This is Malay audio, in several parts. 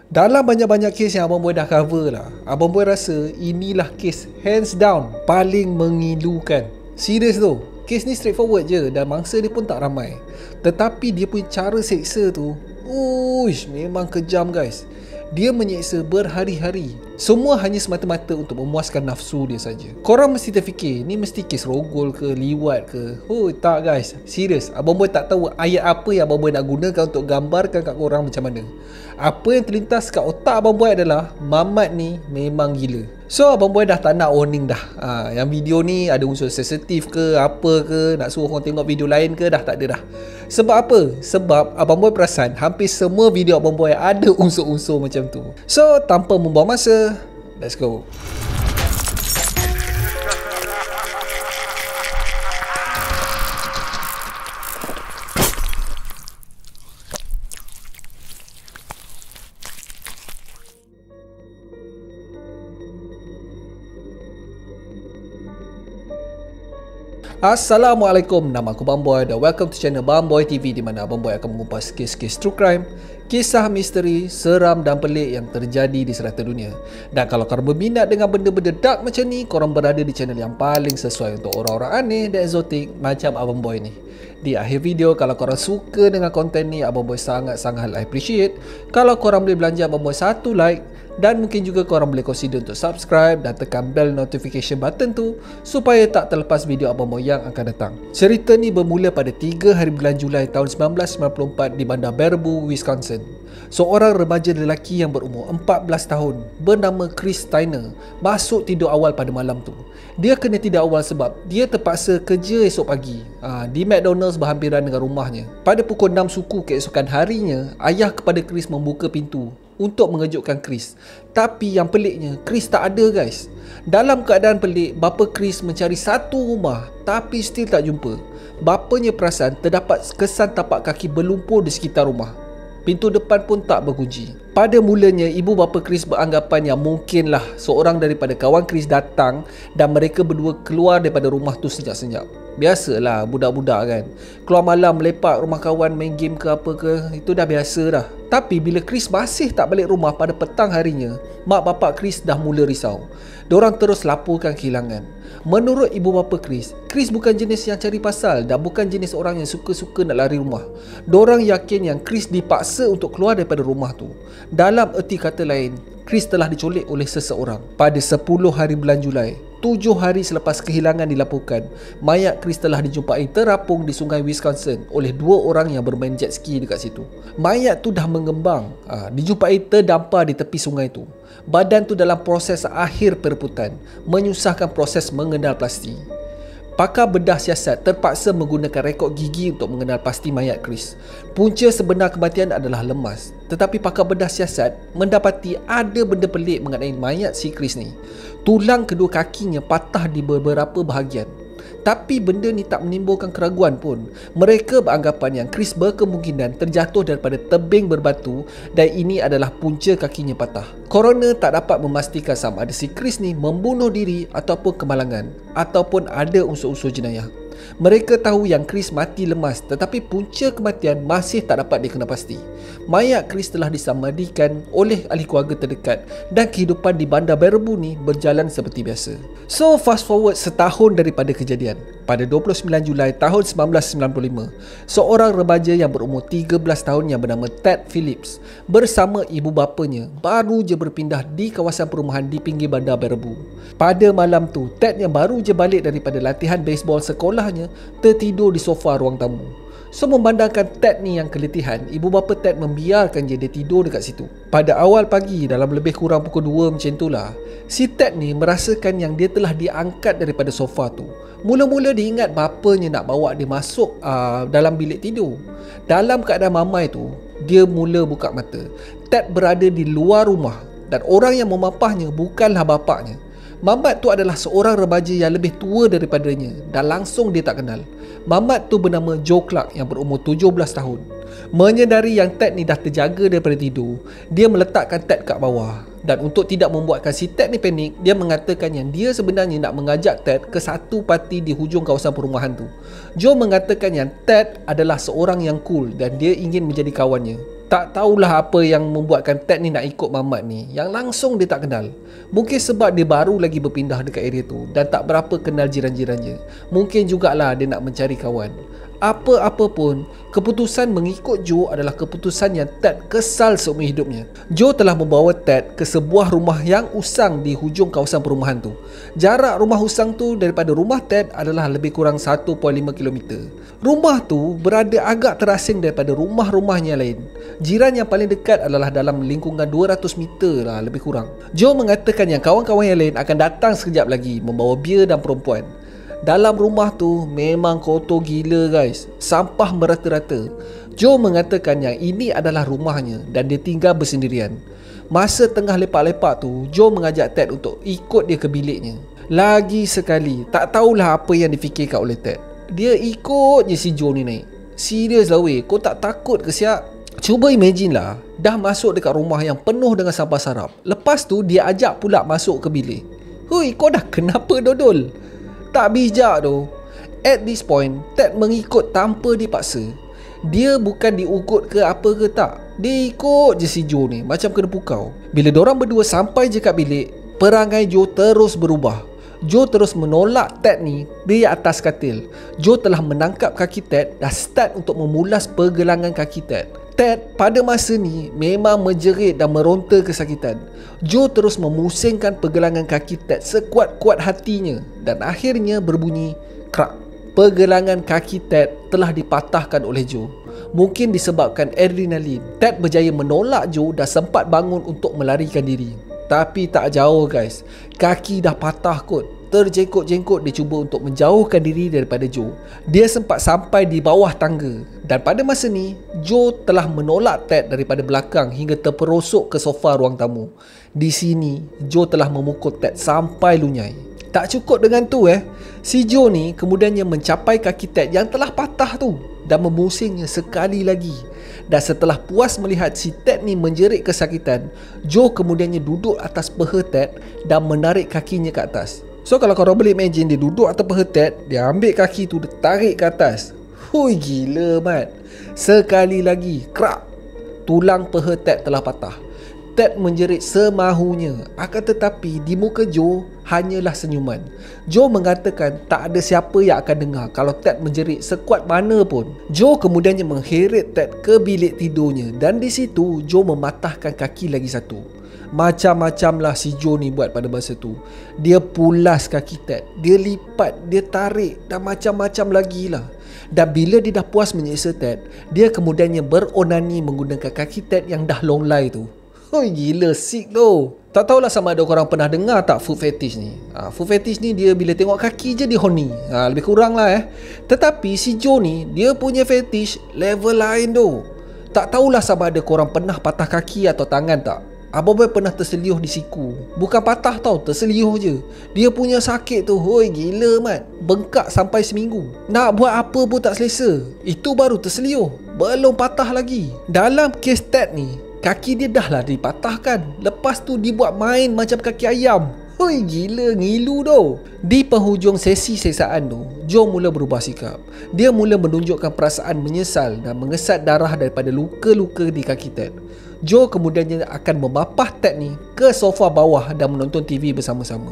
Dalam banyak-banyak kes yang Abang Boy dah cover lah, Abang Boy rasa inilah kes hands down paling mengilukan. Serius tu, kes ni straightforward je dan mangsa dia pun tak ramai. Tetapi dia punya cara seksa tu, uish, memang kejam guys. Dia menyeksa berhari-hari. Semua hanya semata-mata untuk memuaskan nafsu dia saja. Korang mesti terfikir, ni mesti kes rogol ke, liwat ke. Oh tak guys, serius. Abang Boy tak tahu ayat apa yang Abang Boy nak gunakan untuk gambarkan kat korang macam mana. Apa yang terlintas kat otak Abang Boy adalah Mamat ni memang gila. So Abang Boy dah tak nak warning dah. Yang video ni ada unsur sensitif ke, apa ke, nak suruh orang tengok video lain ke, dah tak ada dah. Sebab apa? Sebab Abang Boy perasan hampir semua video Abang Boy ada unsur-unsur macam tu. So tanpa membuang masa, let's go. Assalamualaikum, nama aku Bang Boy dan welcome to channel Bang Boy TV, di mana Abang Boy akan mengupas kes-kes true crime, kisah misteri, seram dan pelik yang terjadi di serata dunia. Dan kalau korang berminat dengan benda-benda dark macam ni, korang berada di channel yang paling sesuai untuk orang-orang aneh dan exotic macam Abang Boy ni. Di akhir video, kalau korang suka dengan konten ni, Abang Boy sangat-sangat appreciate kalau korang boleh belanja Abang Boy satu like, dan mungkin juga korang boleh consider untuk subscribe dan tekan bell notification button tu supaya tak terlepas video Abang Boy yang akan datang. Cerita ni bermula pada 3 hari bulan Julai tahun 1994 di bandar Baraboo, Wisconsin. Seorang remaja lelaki yang berumur 14 tahun bernama Chris Steiner masuk tidur awal pada malam tu. Dia kena tidur awal sebab dia terpaksa kerja esok pagi di McDonald's berhampiran dengan rumahnya. Pada pukul 6 suku keesokan harinya, ayah kepada Chris membuka pintu untuk mengejutkan Chris. Tapi yang peliknya, Chris tak ada guys. Dalam keadaan pelik, bapa Chris mencari satu rumah tapi still tak jumpa. Bapanya perasan terdapat kesan tapak kaki berlumpur di sekitar rumah. Pintu depan pun tak berkunci. Pada mulanya, ibu bapa Chris beranggapan yang mungkinlah seorang daripada kawan Chris datang dan mereka berdua keluar daripada rumah tu senyap-senyap. Biasalah budak-budak kan, keluar malam melepak rumah kawan main game ke apa ke, itu dah biasa dah. Tapi bila Chris masih tak balik rumah pada petang harinya, mak bapak Chris dah mula risau. Diorang terus laporkan kehilangan. Menurut ibu bapa Chris, Chris bukan jenis yang cari pasal dan bukan jenis orang yang suka-suka nak lari rumah. Diorang yakin yang Chris dipaksa untuk keluar daripada rumah tu. Dalam erti kata lain, Chris telah diculik oleh seseorang. Pada 10 hari bulan Julai, 7 hari selepas kehilangan dilaporkan, mayat Chris telah dijumpai terapung di sungai Wisconsin oleh 2 orang yang bermain jet ski dekat situ. Mayat tu dah mengembang, dijumpai terdampar di tepi sungai tu. Badan tu dalam proses akhir pereputan, menyusahkan proses mengenal pasti. Pakar bedah siasat terpaksa menggunakan rekod gigi untuk mengenal pasti mayat Chris. Punca sebenar kematian adalah lemas, tetapi pakar bedah siasat mendapati ada benda pelik mengenai mayat si Chris ni. Tulang kedua kakinya patah di beberapa bahagian. Tapi benda ni tak menimbulkan keraguan pun. Mereka beranggapan yang Chris berkemungkinan terjatuh daripada tebing berbatu dan ini adalah punca kakinya patah. Coroner tak dapat memastikan sama ada si Chris ni membunuh diri ataupun kemalangan ataupun ada unsur-unsur jenayah. Mereka tahu yang Chris mati lemas, tetapi punca kematian masih tak dapat dikenal pasti. Mayat Chris telah disamandikan oleh ahli keluarga terdekat dan kehidupan di bandar Baraboo ni berjalan seperti biasa. So fast forward setahun daripada kejadian. Pada 29 Julai tahun 1995, seorang remaja yang berumur 13 tahun yang bernama Ted Phillips bersama ibu bapanya baru je berpindah di kawasan perumahan di pinggir bandar Baraboo. Pada malam tu, Ted yang baru je balik daripada latihan baseball sekolahnya tertidur di sofa ruang tamu. So memandangkan Ted ni yang keletihan, ibu bapa Ted membiarkan dia tidur dekat situ. Pada awal pagi, dalam lebih kurang pukul 2 macam itulah, si Ted ni merasakan yang dia telah diangkat daripada sofa tu. Mula-mula dia ingat bapanya nak bawa dia masuk dalam bilik tidur. Dalam keadaan mamai tu, dia mula buka mata. Ted berada di luar rumah dan orang yang memapahnya bukanlah bapaknya. Mamat tu adalah seorang remaja yang lebih tua daripadanya dan langsung dia tak kenal. Mamat tu bernama Joe Clark yang berumur 17 tahun. Menyedari yang Ted ni dah terjaga daripada tidur, dia meletakkan Ted kat bawah. Dan untuk tidak membuatkan si Ted ni panik, dia mengatakan yang dia sebenarnya nak mengajak Ted ke satu parti di hujung kawasan perumahan tu. Joe mengatakan yang Ted adalah seorang yang cool dan dia ingin menjadi kawannya. Tak tahulah apa yang membuatkan Ted ni nak ikut Mamat ni, yang langsung dia tak kenal. Mungkin sebab dia baru lagi berpindah dekat area tu dan tak berapa kenal jiran-jirannya. Mungkin jugalah dia nak mencari kawan. Apa-apa pun, keputusan mengikut Joe adalah keputusan yang Ted kesal seumur hidupnya. Joe telah membawa Ted ke sebuah rumah yang usang di hujung kawasan perumahan tu. Jarak rumah usang tu daripada rumah Ted adalah lebih kurang 1.5 km. Rumah tu berada agak terasing daripada rumah-rumahnya lain. Jiran yang paling dekat adalah dalam lingkungan 200 meter lah lebih kurang. Joe mengatakan yang kawan-kawan yang lain akan datang sekejap lagi membawa bia dan perempuan. Dalam rumah tu memang kotor gila guys, sampah merata-rata. Joe mengatakan yang ini adalah rumahnya dan dia tinggal bersendirian. Masa tengah lepak-lepak tu, Joe mengajak Ted untuk ikut dia ke biliknya. Lagi sekali, tak tahulah apa yang difikirkan oleh Ted. Dia ikut je si Joe ni naik. Serius lah weh, kau tak takut ke siap? Cuba imagine lah, dah masuk dekat rumah yang penuh dengan sampah sarap. Lepas tu dia ajak pula masuk ke bilik. Hui, kau dah kenapa dodol? Tak bijak tu. At this point, Ted mengikut tanpa dipaksa. Dia bukan diugut ke apa ke tak. Dia ikut je si Joe ni, macam kena pukau. Bila dorang berdua sampai je kat bilik, perangai Joe terus berubah. Joe terus menolak Ted ni di atas katil. Joe telah menangkap kaki Ted dan start untuk memulas pergelangan kaki Ted. Ted pada masa ni memang menjerit dan meronta kesakitan. Joe terus memusingkan pergelangan kaki Ted sekuat-kuat hatinya dan akhirnya berbunyi krak. Pergelangan kaki Ted telah dipatahkan oleh Joe. Mungkin disebabkan adrenalin, Ted berjaya menolak Joe dan sempat bangun untuk melarikan diri. Tapi tak jauh guys, kaki dah patah kot. Terjengkot-jengkot dia cuba untuk menjauhkan diri daripada Joe. Dia sempat sampai di bawah tangga. Dan pada masa ni, Joe telah menolak Ted daripada belakang hingga terperosok ke sofa ruang tamu. Di sini, Joe telah memukul Ted sampai lunyai. Tak cukup dengan tu si Joe ni kemudiannya mencapai kaki Ted yang telah patah tu dan memusingnya sekali lagi. Dan setelah puas melihat si Ted ni menjerit kesakitan, Joe kemudiannya duduk atas peha Ted dan menarik kakinya ke atas. So kalau korang boleh imagine, dia duduk atas peha Ted, dia ambil kaki tu, dia tarik ke atas. Hui, gila mat. Sekali lagi, krak, tulang peha Ted telah patah. Ted menjerit semahunya. Akan tetapi di muka Joe hanyalah senyuman. Joe mengatakan tak ada siapa yang akan dengar kalau Ted menjerit sekuat mana pun. Joe kemudiannya mengheret Ted ke bilik tidurnya dan di situ Joe mematahkan kaki lagi satu. Macam-macam lah si Joe ni buat pada masa tu. Dia pulas kaki Ted, dia lipat, dia tarik dan macam-macam lagi lah. Dan bila dia dah puas menyiksa Ted, dia kemudiannya beronani menggunakan kaki Ted yang dah longlai tu. Oi, gila, sick tu. Tak tahulah sama ada korang pernah dengar tak food fetish ni. Food fetish ni dia bila tengok kaki je dia horny. Lebih kurang lah Tetapi si Joe ni, dia punya fetish level lain tu. Tak tahulah sama ada korang pernah patah kaki atau tangan tak. Abang Boy pernah terseliuh di siku. Bukan patah tau, terseliuh je. Dia punya sakit tu, hoi gila mat. Bengkak sampai seminggu. Nak buat apa pun tak selesa. Itu baru terseliuh, belum patah lagi. Dalam kes Ted ni, kaki dia dah lah dipatahkan. Lepas tu dibuat main macam kaki ayam. Hoi gila, ngilu tu. Di penghujung sesi seksaan tu, Joe mula berubah sikap. Dia mula menunjukkan perasaan menyesal dan mengesat darah daripada luka-luka di kaki Ted. Joe kemudiannya akan memapah Ted ni ke sofa bawah dan menonton TV bersama-sama.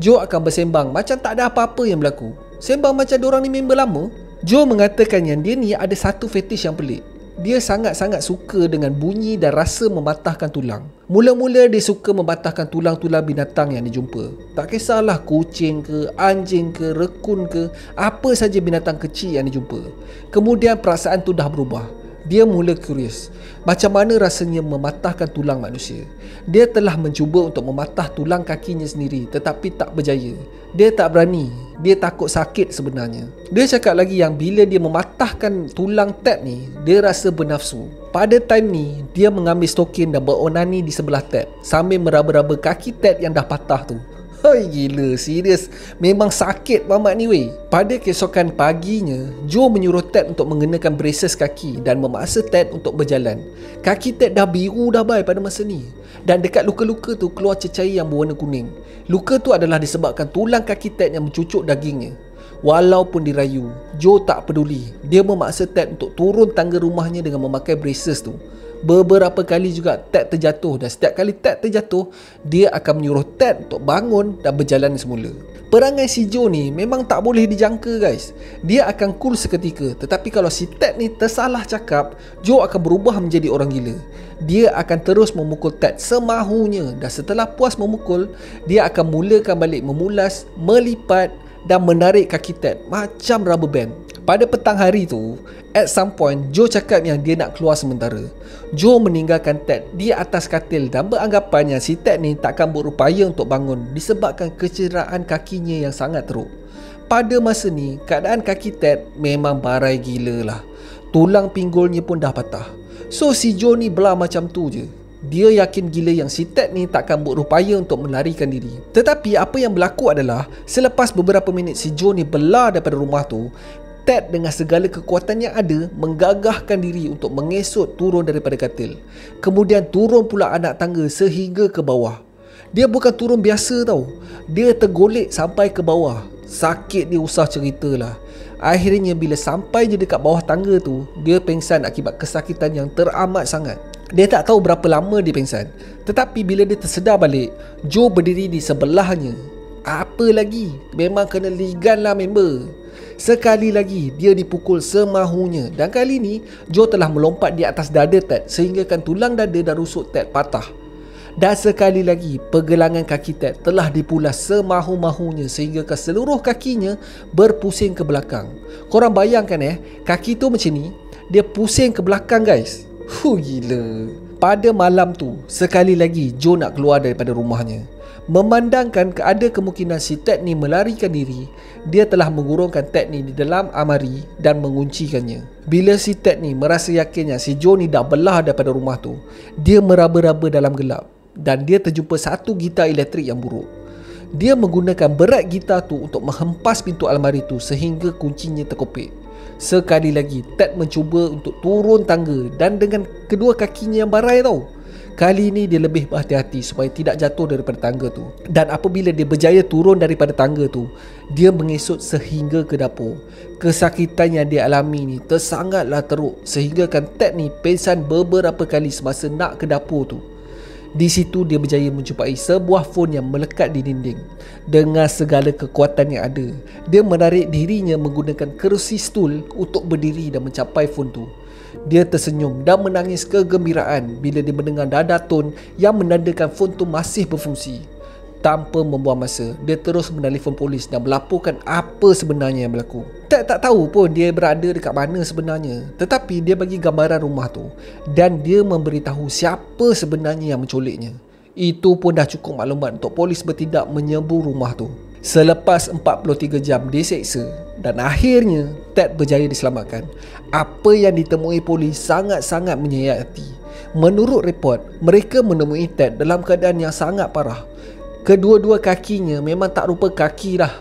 Joe akan bersembang macam tak ada apa-apa yang berlaku. Sembang macam diorang ni member lama. Joe mengatakan yang dia ni ada satu fetish yang pelik. Dia sangat-sangat suka dengan bunyi dan rasa mematahkan tulang. Mula-mula dia suka mematahkan tulang-tulang binatang yang dia jumpa. Tak kisahlah kucing ke, anjing ke, rekun ke, apa saja binatang kecil yang dia jumpa. Kemudian perasaan tu dah berubah. Dia mula curious, macam mana rasanya mematahkan tulang manusia. Dia telah mencuba untuk mematah tulang kakinya sendiri tetapi tak berjaya. Dia tak berani, dia takut sakit sebenarnya. Dia cakap lagi yang bila dia mematahkan tulang Ted ni, dia rasa bernafsu. Pada time ni, dia mengambil stokin dan beronani di sebelah Ted sambil meraba-raba kaki Ted yang dah patah tu. Hoi gila, serius. Memang sakit mamat ni weh. Pada keesokan paginya, Joe menyuruh Ted untuk mengenakan braces kaki dan memaksa Ted untuk berjalan. Kaki Ted dah biru dah bay pada masa ni. Dan dekat luka-luka tu keluar cecair yang berwarna kuning. Luka tu adalah disebabkan tulang kaki Ted yang mencucuk dagingnya. Walaupun dirayu, Joe tak peduli. Dia memaksa Ted untuk turun tangga rumahnya dengan memakai braces tu. Beberapa kali juga Ted terjatuh, dan setiap kali Ted terjatuh, dia akan menyuruh Ted untuk bangun dan berjalan semula. Perangai si Joe ni memang tak boleh dijangka guys. Dia akan cool seketika, tetapi kalau si Ted ni tersalah cakap, Joe akan berubah menjadi orang gila. Dia akan terus memukul Ted semahunya, dan setelah puas memukul, dia akan mulakan balik memulas, melipat dan menarik kaki Ted macam rubber band. Pada petang hari tu, at some point, Joe cakap yang dia nak keluar sementara. Joe meninggalkan Ted di atas katil dan beranggapan yang si Ted ni takkan berupaya untuk bangun disebabkan kecederaan kakinya yang sangat teruk. Pada masa ni, keadaan kaki Ted memang barai gila lah. Tulang pinggulnya pun dah patah. So si Joe ni belah macam tu je. Dia yakin gila yang si Ted ni takkan berupaya untuk melarikan diri. Tetapi apa yang berlaku adalah, selepas beberapa minit si Joe ni belah daripada rumah tu, Ted dengan segala kekuatan yang ada menggagahkan diri untuk mengesot turun daripada katil. Kemudian turun pula anak tangga sehingga ke bawah. Dia bukan turun biasa tau. Dia tergolek sampai ke bawah. Sakit dia usah ceritalah. Akhirnya bila sampai je dekat bawah tangga tu, dia pengsan akibat kesakitan yang teramat sangat. Dia tak tahu berapa lama dia pengsan. Tetapi bila dia tersedar balik, Joe berdiri di sebelahnya. Apa lagi? Memang kena ligan lah member. Sekali lagi dia dipukul semahunya, dan kali ni Joe telah melompat di atas dada Ted sehinggakan tulang dada dan rusuk Ted patah. Dan sekali lagi pergelangan kaki Ted telah dipulas semahu-mahunya sehinggakan seluruh kakinya berpusing ke belakang. Korang bayangkan kaki tu macam ni, dia pusing ke belakang guys. Gila. Pada malam tu, sekali lagi Joe nak keluar daripada rumahnya. Memandangkan ada kemungkinan si Ted ni melarikan diri, dia telah mengurungkan Ted ni di dalam amari dan menguncikannya. Bila si Ted ni merasa yakin yang si Joe ni dah belah daripada rumah tu, dia meraba-raba dalam gelap dan dia terjumpa satu gitar elektrik yang buruk. Dia menggunakan berat gitar tu untuk menghempas pintu almari tu sehingga kuncinya terkopek. Sekali lagi Ted mencuba untuk turun tangga dan dengan kedua kakinya yang barai tau. Kali ini dia lebih berhati-hati supaya tidak jatuh daripada tangga tu. Dan apabila dia berjaya turun daripada tangga tu, dia mengesot sehingga ke dapur. Kesakitan yang dia alami ni tersangatlah teruk sehinggakan Ted ni pingsan beberapa kali semasa nak ke dapur tu. Di situ dia berjaya menjumpai sebuah phone yang melekat di dinding. Dengan segala kekuatan yang ada, dia menarik dirinya menggunakan kerusi stul untuk berdiri dan mencapai phone tu. Dia tersenyum dan menangis kegembiraan bila dia mendengar dada tone yang menandakan phone tu masih berfungsi. Tanpa membuang masa, dia terus menelefon polis dan melaporkan apa sebenarnya yang berlaku. Ted tak tahu pun dia berada dekat mana sebenarnya, tetapi dia bagi gambaran rumah tu dan dia memberitahu siapa sebenarnya yang menculiknya. Itu pun dah cukup maklumat untuk polis bertindak menyerbu rumah tu. Selepas 43 jam diseksa dan akhirnya Ted berjaya diselamatkan, apa yang ditemui polis sangat-sangat menyayat hati. Menurut report, mereka menemui Ted dalam keadaan yang sangat parah. Kedua-dua kakinya memang tak rupa kaki dah.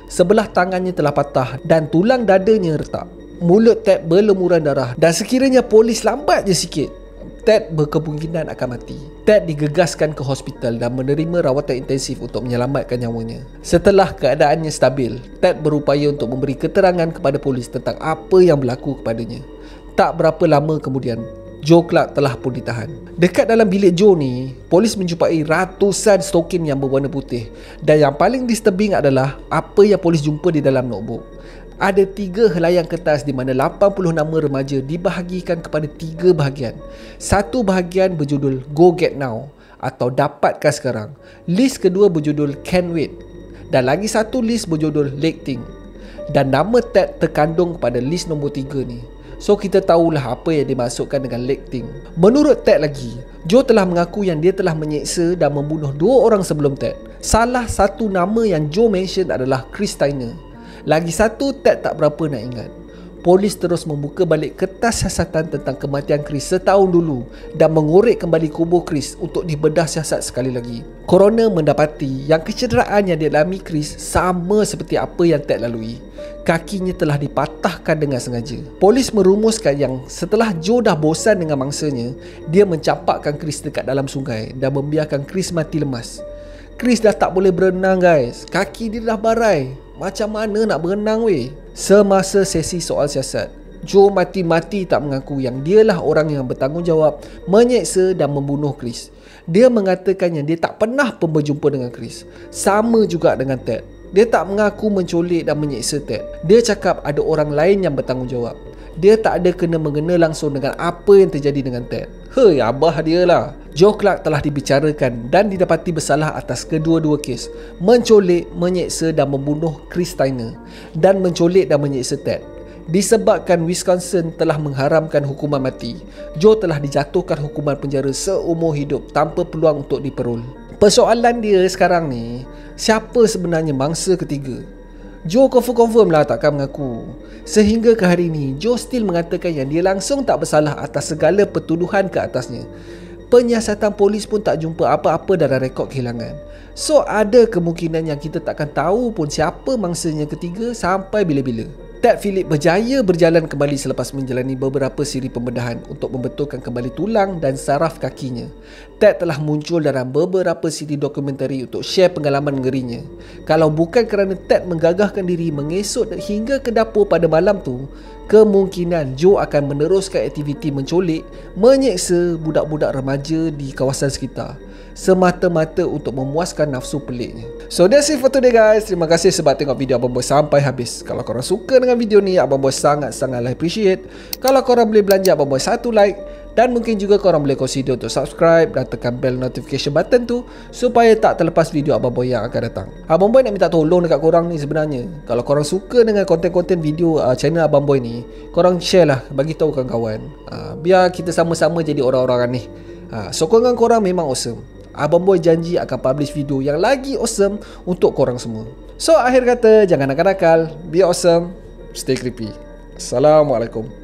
Sebelah tangannya telah patah dan tulang dadanya retak. Mulut Ted berlemuran darah dan sekiranya polis lambat je sikit, Ted berkemungkinan akan mati. Ted digegaskan ke hospital dan menerima rawatan intensif untuk menyelamatkan nyawanya. Setelah keadaannya stabil, Ted berupaya untuk memberi keterangan kepada polis tentang apa yang berlaku kepadanya. Tak berapa lama kemudian, Joe Clark telah pun ditahan. Dekat dalam bilik Joe ni, polis menjumpai ratusan stokin yang berwarna putih. Dan yang paling disturbing adalah apa yang polis jumpa di dalam notebook. Ada 3 helaian kertas di mana 80 nama remaja dibahagikan kepada 3 bahagian. Satu bahagian berjudul Go Get Now atau dapatkan sekarang. List kedua berjudul Can't Wait. Dan lagi satu list berjudul Lake Thing. Dan nama Ted terkandung pada list nombor 3 ni. So kita tahulah apa yang dimaksudkan dengan leg thing. Menurut Ted lagi, Joe telah mengaku yang dia telah menyeksa dan membunuh 2 orang sebelum Ted. Salah satu nama yang Joe mention adalah Chris Steiner. Lagi satu Ted tak berapa nak ingat. Polis terus membuka balik kertas siasatan tentang kematian Chris setahun dulu dan mengorek kembali kubur Chris untuk dibedah siasat sekali lagi. Coroner mendapati yang kecederaan yang dialami Chris sama seperti apa yang Ted lalui. Kakinya telah dipatahkan dengan sengaja. Polis merumuskan yang setelah Joe dah bosan dengan mangsanya, dia mencampakkan Chris dekat dalam sungai dan membiarkan Chris mati lemas. Chris dah tak boleh berenang guys. Kaki dia dah barai. Macam mana nak berenang weh? Semasa sesi soal siasat, Joe mati-mati tak mengaku yang dialah orang yang bertanggungjawab menyeksa dan membunuh Chris. Dia mengatakan yang dia tak pernah pun berjumpa dengan Chris. Sama juga dengan Ted. Dia tak mengaku menculik dan menyeksa Ted. Dia cakap ada orang lain yang bertanggungjawab. Dia tak ada kena-mengena langsung dengan apa yang terjadi dengan Ted. Hei, abah dia lah. Joe Clark telah dibicarakan dan didapati bersalah atas kedua-dua kes. Menculik, menyeksa dan membunuh Chris Steiner. Dan menculik dan menyeksa Ted. Disebabkan Wisconsin telah mengharamkan hukuman mati, Joe telah dijatuhkan hukuman penjara seumur hidup tanpa peluang untuk diperol. Persoalan dia sekarang ni, siapa sebenarnya mangsa ketiga? Joe confirm lah takkan mengaku. Sehingga ke hari ini, Joe still mengatakan yang dia langsung tak bersalah atas segala pertuduhan ke atasnya. Penyiasatan polis pun tak jumpa apa-apa dalam rekod kehilangan. So ada kemungkinan yang kita takkan tahu pun siapa mangsanya ketiga sampai bila-bila. Ted Phillips berjaya berjalan kembali selepas menjalani beberapa siri pembedahan untuk membetulkan kembali tulang dan saraf kakinya. Ted telah muncul dalam beberapa siri dokumentari untuk share pengalaman ngerinya. Kalau bukan kerana Ted menggagahkan diri mengesot hingga ke dapur pada malam tu, kemungkinan Joe akan meneruskan aktiviti menculik, menyeksa budak-budak remaja di kawasan sekitar, semata-mata untuk memuaskan nafsu peliknya. So that's it for today guys. Terima kasih sebab tengok video Abang Boy sampai habis. Kalau korang suka dengan video ni, Abang Boy sangat-sangat appreciate kalau korang boleh belanja Abang Boy satu like, dan mungkin juga korang boleh consider untuk subscribe dan tekan bell notification button tu supaya tak terlepas video Abang Boy yang akan datang. Abang Boy nak minta tolong dekat korang ni sebenarnya. Kalau korang suka dengan konten-konten video channel Abang Boy ni, korang share lah, bagi tahu kawan-kawan. Biar kita sama-sama jadi orang-orang ni. Sokongan korang memang awesome. Abang Boy janji akan publish video yang lagi awesome untuk korang semua. So akhir kata, jangan nakal-nakal, be awesome, stay creepy. Assalamualaikum.